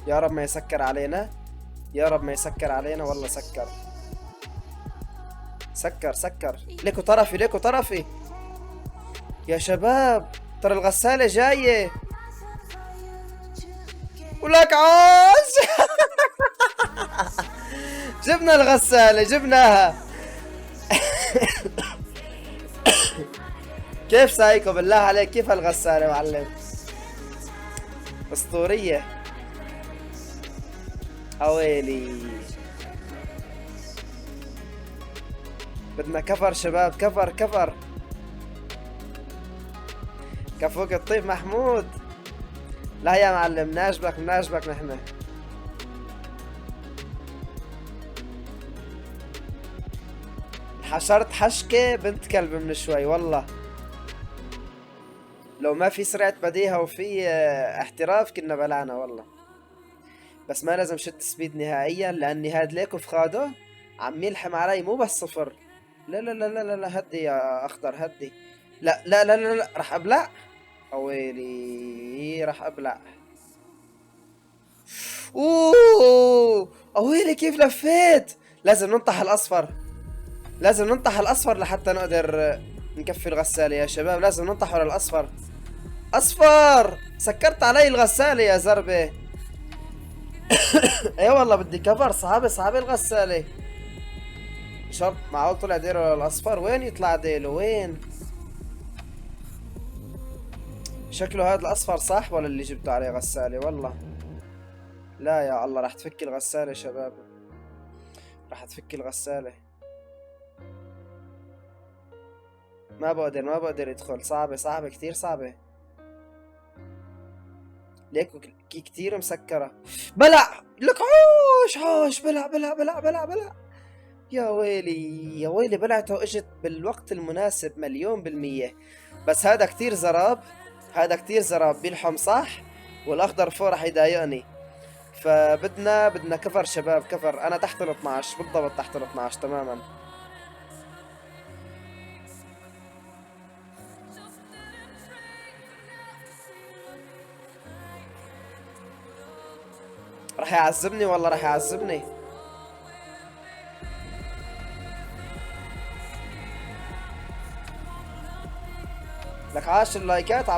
يا رب ما يسكر علينا، يا رب ما يسكر علينا. والله سكر، سكر سكر. ليكو طرفي، ليكو طرفي يا شباب، ترى الغسالة جاية. ولك عاش. جبنا الغسالة، جبناها. كيف سايكو بالله عليك؟ كيف الغسالة معلم؟ اسطورية. اويلي. بدنا كفر شباب، كفر كفر. كفوك الطيب محمود. لا يا معلم، ناجبك ناجبك نحن. حشرت حشكة بنت كلب من شوي والله. لو ما في سرعة بديهة وفي احتراف كنا بلعنا والله. بس ما لازم شد سبيد نهائيا، لاني هاد ليكو في خاده عم يلحم علي مو بس صفر. لا لا لا لا لا لا، هدي يا اخضر هدي. لا لا لا لا لا، راح ابلع. اويلي راح ابلع. اوه اويلي كيف لفيت. لازم ننطح الاصفر، لازم ننطح الاصفر لحتى نقدر نكفي الغسالة يا شباب. لازم ننطح على الاصفر. اصفر، سكرت علي الغسالة يا زربة. اي والله بدي كفر. صعبة صعبة الغسالة. شرط معقول طلع ديله الاصفر؟ وين يطلع ديله؟ وين؟ شكله هذا الاصفر صح ولا اللي جبته عليه غسالة؟ والله لا يا الله، راح تفك الغسالة شباب، راح تفك الغسالة. ما بقدر، ما بقدر يدخل. صعبة صعبة كتير صعبة. ليكو كتير مسكرة. بلع لك عوش عوش. بلع بلع بلع بلع بلع. يا ويلي يا ويلي، بلعته اجت بالوقت المناسب 1000000%. بس هذا كتير زراب، هذا كتير زراب بيلحم صح. والاخضر فوق راح يضايقني. بدنا كفر شباب، كفر. انا تحت ال 12 بالضبط، تحت ال 12 تماما. راح يعذبني والله، راح يعذبني. لك عاش اللايكات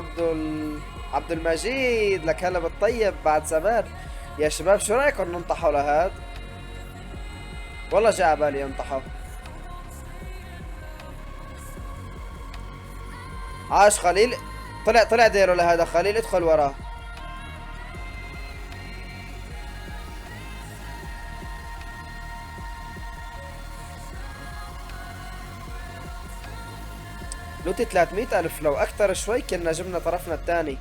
عبد المجيد. لك هلا بالطيب بعد زمان. يا شباب شو رايكم ننطحوا لهاد؟ والله جاء على بالي ينطحوا. عاش خليل. طلع ديره لهذا. خليل ادخل وراه. لوتي 300,000. لو أكتر شوي كنا جبنا طرفنا الثاني.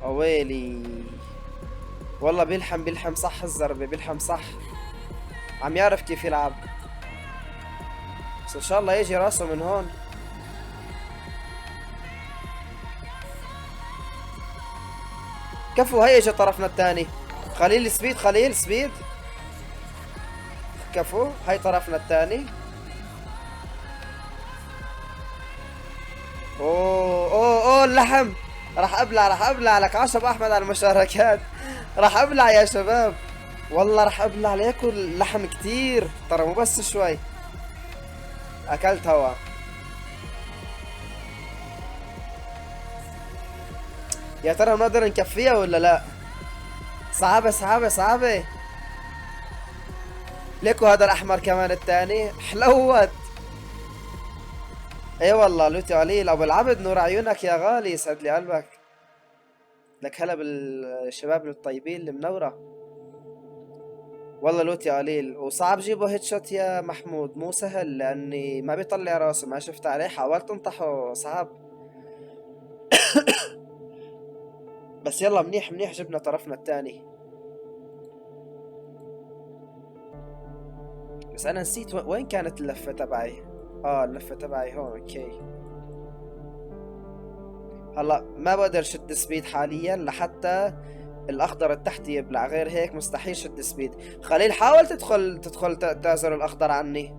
أويلي. والله بيلحم بيلحم صح الزربة، بيلحم صح. عم يعرف كيف يلعب. بس إن شاء الله يجي راسه من هون. كفو، هيا اجى طرفنا الثاني. خليل سبيد، خليل سبيد. كفو، هاي طرفنا الثاني. اوه اوه اوه اللحم. راح ابلع، راح ابلع. لك عشب احمد على المشاركات. راح ابلع يا شباب، والله راح ابلع. لياكل لحم كتير ترى، مو بس شوي. اكلت هوا. يا ترى نقدر نكفيها ولا لا؟ صعبة صعبة صعبة. ليكو هذا الاحمر كمان الثاني حلوت. اي والله لوتي عليل ابو العبد، نور عيونك يا غالي، يسعد لي قلبك. لك هلا بالشباب الطيبين المنورة. والله لوتي قليل وصعب جيبه هيد شوت يا محمود، مو سهل لاني ما بيطلع راسه. ما شفت عليه، حاولت انطحه صعب. بس يلا منيح منيح، جبنا طرفنا الثاني. بس انا نسيت وين كانت اللفة تبعي. اللفة تبعي هون. اوكي. هلا ما بقدر شد سبيد حاليا لحتى الاخضر التحتي يبلع، غير هيك مستحيل شد سبيد. خليل حاول تدخل تعزل الاخضر عني.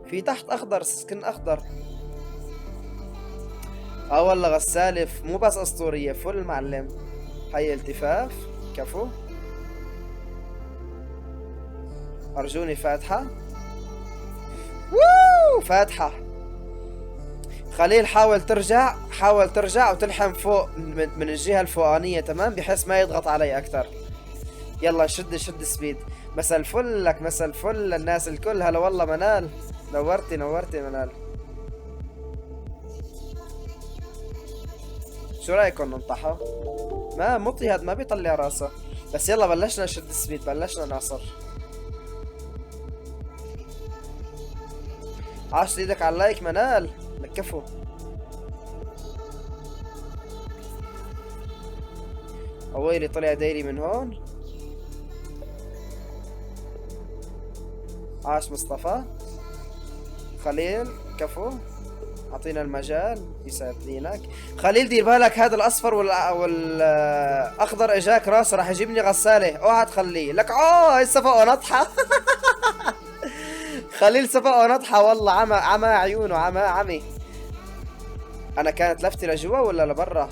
في تحت اخضر، سكن اخضر. اه والله غسالة مو بس اسطورية، فل معلم. هي التفاف. كفو. ارجوني فاتحة. ووو فاتحة. خليل حاول ترجع، حاول ترجع وتلحم فوق من الجهة الفوقانية، تمام، بحيث ما يضغط علي اكثر. يلا شد شد سبيد. مسا الفل لك، مسا الفل للناس الكل. هلا والله منال، نورتي نورتي منال. شو رايكم ننطحه؟ ما مطي هاد ما بيطلع راسه. بس يلا بلشنا نشد سبيد، بلشنا نعصر. عاشت ايدك على اللايك منال، لك كفو. اويلي طلع دايري من هون. عاش مصطفى. خليل كفو. اعطينا المجال، يسعد دينك. خليل دير بالك، هذا الاصفر والاخضر اجاك راسه راح يجيبني غساله، اوعى تخليه لك. صفقه نطحه. خليل صفقه نطحه والله، عمى عيونه، عمي. انا كانت لفتي لجوا ولا لبرا؟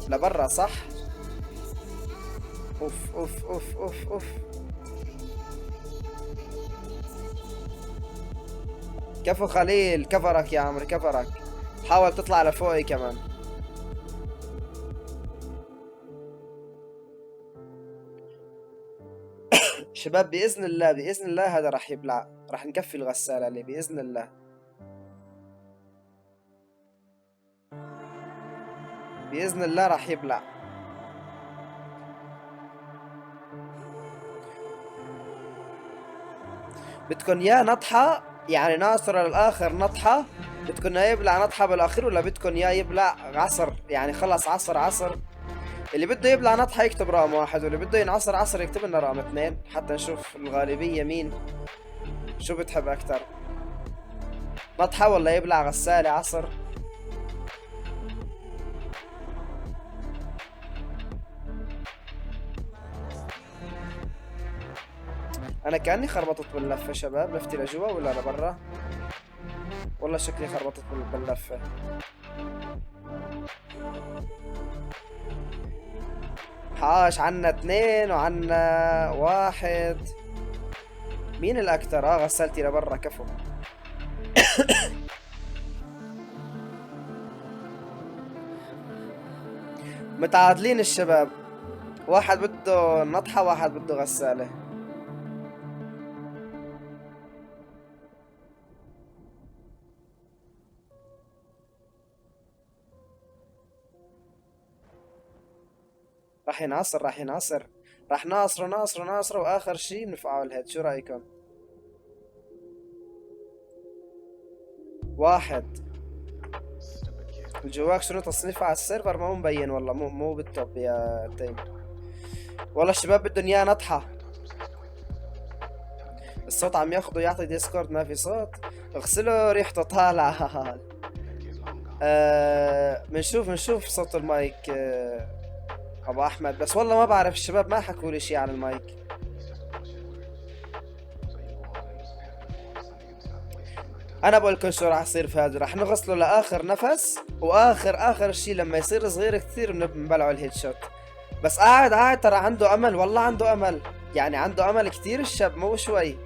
لبرا صح. اوف اوف اوف اوف اوف. كفو خليل، كفرك يا عمري كفرك. حاول تطلع لفوقي كمان. شباب بإذن الله، بإذن الله هذا راح يبلع، راح نكفي الغسالة عليه بإذن الله. بإذن الله راح يبلع. بدكن يا نطحة يعني ناصرة للآخر نطحة، بدكن يا يبلع نطحة بالأخير، ولا بدكن يا يبلع عصر يعني خلص عصر عصر؟ اللي بده يبلع نطحة يكتب رقم 1، واللي بده ينعصر عصر يكتب لنا رقم 2، حتى نشوف الغالبية مين شو بتحب أكتر، نطحة ولا يبلع غسالة عصر. أنا كأني خربطت باللفة شباب، لفتي لجوا ولا لبرا؟ والله شكلي خربطت باللفة. حاش عنا 2 وعنا 1. مين الأكتر؟ غسالتي لبرا كفو. متعادلين الشباب، واحد بده نطحة واحد بده غسالة. راح ينعصر راح ينعصر، راح ناصره ناصره ناصره، واخر شي بنفعه الهيد. شو رايكم؟ 1. جواك شنو تصنيفه على السيرفر؟ ما هو مبين والله، مو بالتوب يا تيم. والله الشباب بدهم اياه نطحة. الصوت عم ياخده يعطي ديسكورد ما في صوت. اغسله ريحته طالعة. بنشوف صوت المايك ابو احمد، بس والله ما بعرف الشباب ما حكوا لي شيء عن المايك. انا بقول لكم شو راح يصير في هذا، راح نغسله لاخر نفس، واخر شيء لما يصير صغير كثير بنبلعه الهيد شوت. بس قاعد ترى عنده امل، والله عنده امل، يعني عنده امل كثير الشاب مو شوي.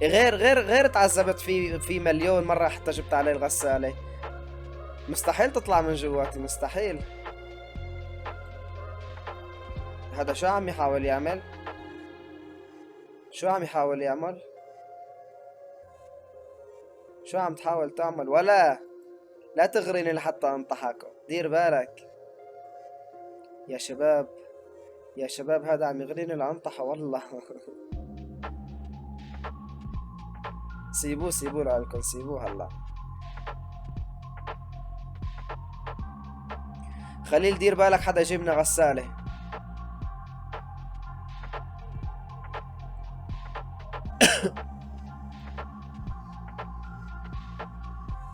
غير تعذبت في مليون مرة حتى جبت عليه الغسالة. مستحيل تطلع من جواتي، مستحيل. هذا شو عم يحاول يعمل؟ شو عم يحاول يعمل؟ شو عم تحاول تعمل؟ ولا لا تغريني لحتى انطحكم، دير بالك يا شباب، يا شباب هذا عم يغريني لانطحه والله. سيبوه لعلكم، سيبوه هلا. خليل دير بالك حدا يجيبنا غسالة.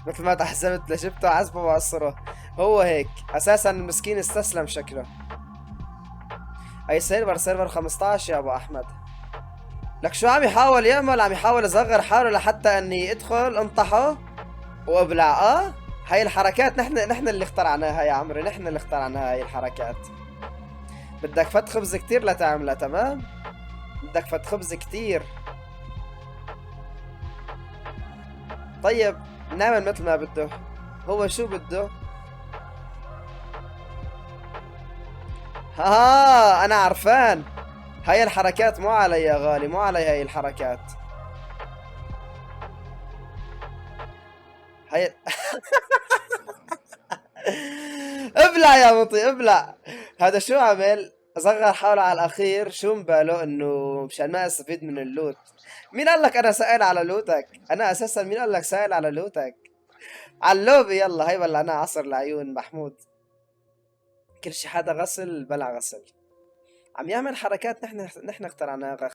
مثل ما تحسبت لشبته عزبه وعصره، هو هيك اساسا المسكين استسلم شكله. هاي سيرفر 15 يا ابو احمد. لك شو عم يحاول يعمل؟ عم يحاول يصغر حاله لحتى اني ادخل انطحه وابلع. هاي الحركات نحن اللي اخترعناها يا عمري، نحن اللي اخترعناها هاي الحركات. بدك فت خبز كتير لتعملها، تمام؟ بدك فت خبز كتير. طيب نعمل مثل ما بده. هو شو بده؟ انا عرفان. هاي الحركات مو علي يا غالي، مو علي هاي الحركات. هاي ابلع يا مطي ابلع. هذا شو عمل؟ صغر حاله على الاخير، شو مباله انه مشان ما استفيد من اللوت. مين قال لك انا سائل على لوتك؟ انا اساسا مين قال لك سائل على لوتك؟ على اللوبي يلا، هي بلعناها عصر العيون محمود. كل شي حدا غسل بلع غسل. عم يعمل حركات نحن اخترعناها.